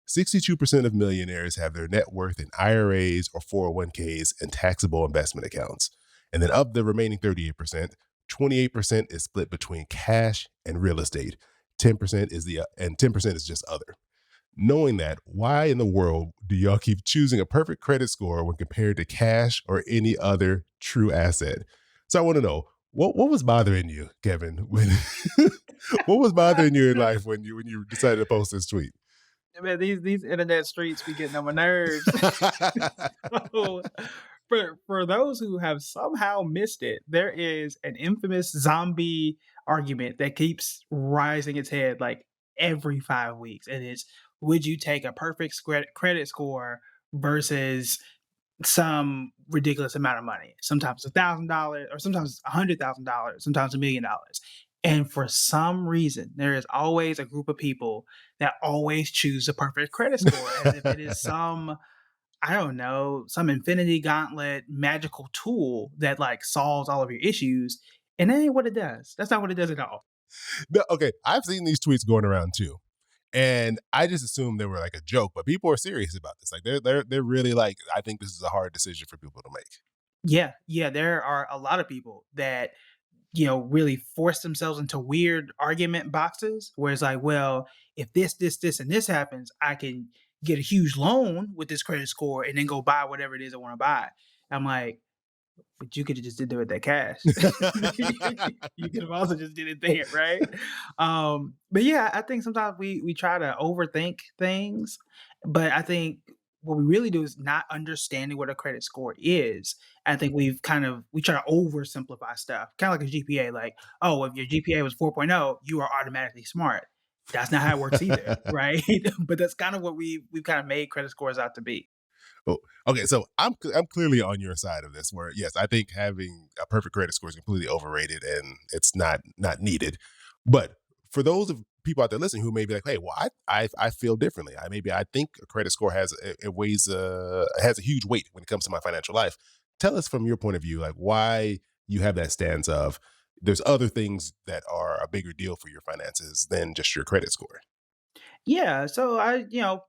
62% of millionaires have their net worth in IRAs or 401ks and taxable investment accounts. And then of the remaining 38%, 28% is split between cash and real estate. 10% is the and 10% is just other. Knowing that, why in the world do y'all keep choosing a perfect credit score when compared to cash or any other true asset? So I want to know what was bothering you, Kevin, when what was bothering you in life when you decided to post this tweet? Man, these internet streets be getting on my nerves. So, for those who have somehow missed it, there is an infamous zombie argument that keeps rising its head like every 5 weeks, and it's would you take a perfect credit score versus some ridiculous amount of money. Sometimes $1,000 or sometimes $100,000, sometimes $1,000,000. And for some reason, there is always a group of people that always choose the perfect credit score as if it is some, I don't know, some infinity gauntlet magical tool that like solves all of your issues. And that ain't what it does. That's not what it does at all. No, okay, I've seen these tweets going around too. And I just assumed they were like a joke, but people are serious about this. Like they're really like, I think this is a hard decision for people to make. Yeah, yeah, there are a lot of people that really force themselves into weird argument boxes where it's like, well, if this, and this happens, I can get a huge loan with this credit score and then go buy whatever it is I want to buy. I'm like, but you could have just did it with that cash. You could have also just did it there, right? But yeah, I think sometimes we try to overthink things, but I think what we really do is not understanding what a credit score is. I think we try to oversimplify stuff, kind of like a GPA. Like, oh, if your GPA was 4.0, you are automatically smart. That's not how it works either, right? But that's kind of what we've kind of made credit scores out to be. Oh, okay, so I'm clearly on your side of this. Where yes, I think having a perfect credit score is completely overrated and it's not needed. But for those of people out there listening who may be like, hey, well, I feel differently. I think a credit score has a huge weight when it comes to my financial life. Tell us from your point of view, like why you have that stance of there's other things that are a bigger deal for your finances than just your credit score. Yeah, so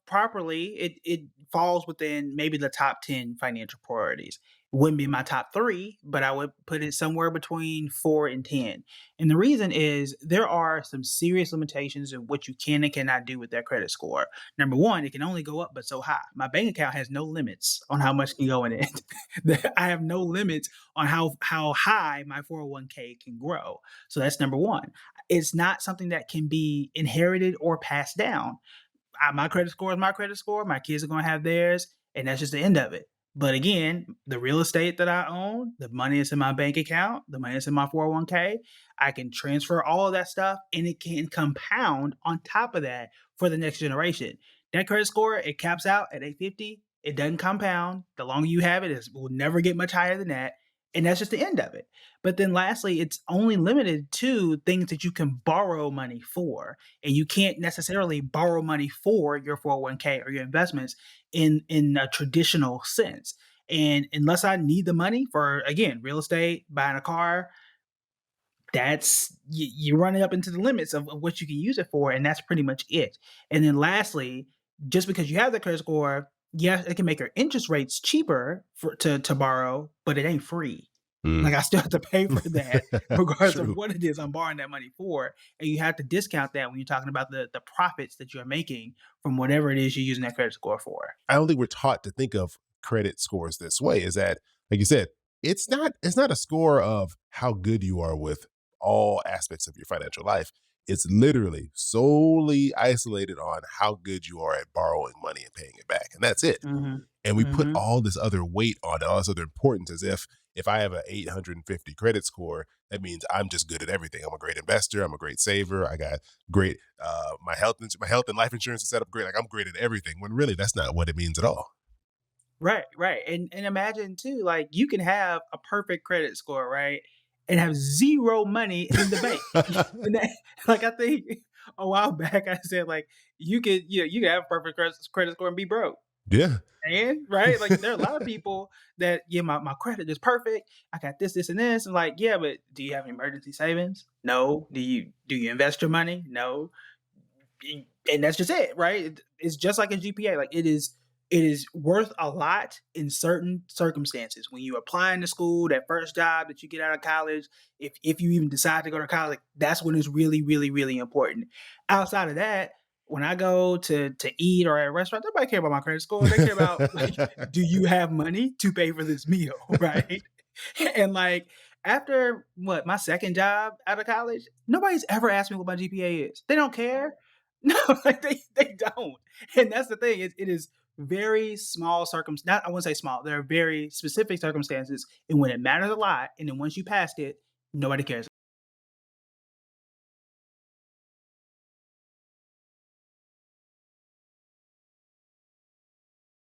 properly, it falls within maybe the top 10 financial priorities. Wouldn't be my top 3, but I would put it somewhere between 4 and 10. And the reason is there are some serious limitations of what you can and cannot do with that credit score. Number 1, it can only go up but so high. My bank account has no limits on how much can go in it. I have no limits on how high my 401k can grow. So that's number 1. It's not something that can be inherited or passed down. My credit score is my credit score. My kids are going to have theirs, and that's just the end of it. But again, the real estate that I own, the money is in my bank account, the money is in my 401k. I can transfer all of that stuff, and it can compound on top of that for the next generation. That credit score, it caps out at 850. It doesn't compound. The longer you have it, it will never get much higher than that. And that's just the end of it. But then lastly, it's only limited to things that you can borrow money for. And you can't necessarily borrow money for your 401k or your investments in a traditional sense. And unless I need the money for, again, real estate, buying a car, you're running up into the limits of what you can use it for, and that's pretty much it. And then lastly, just because you have the credit score, yes, it can make your interest rates cheaper to borrow, but it ain't free. Mm. Like I still have to pay for that, regardless of True. what it is I'm borrowing that money for, and you have to discount that when you're talking about the profits that you're making from whatever it is you're using that credit score for. I don't think we're taught to think of credit scores this way. Is that, like you said, it's not a score of how good you are with all aspects of your financial life. It's literally solely isolated on how good you are at borrowing money and paying it back, and that's it. Mhm. And we put Mhm. all this other weight on it, all this other importance, as if I have an 850 credit score, that means I'm just good at everything. I'm a great investor. I'm a great saver. I got great my health and life insurance is set up great. Like I'm great at everything. When really that's not what it means at all. Right, right. And imagine too, like you can have a perfect credit score, right? And have zero money in the bank. And that, like I think a while back I said like you could have a perfect credit score and be broke. Yeah. And right, like there are a lot of people that yeah, my credit is perfect. I got this, and this. And like, yeah, but do you have emergency savings? No. Do you invest your money? No. and that's just it, right? It's just like a GPA. Like it is worth a lot in certain circumstances. When you're applying to school, that first job that you get out of college, if you even decide to go to college, that's when it's really, really, really important. Outside of that, when I go to eat or at a restaurant, nobody care about my credit score. They care about like, do you have money to pay for this meal, right? And like after what my second job out of college, nobody's ever asked me what my GPA is. They don't care. No, like they don't. And that's the thing. It is very small not I wouldn't say small. There are very specific circumstances and when it matters a lot, and then once you passed it, nobody cares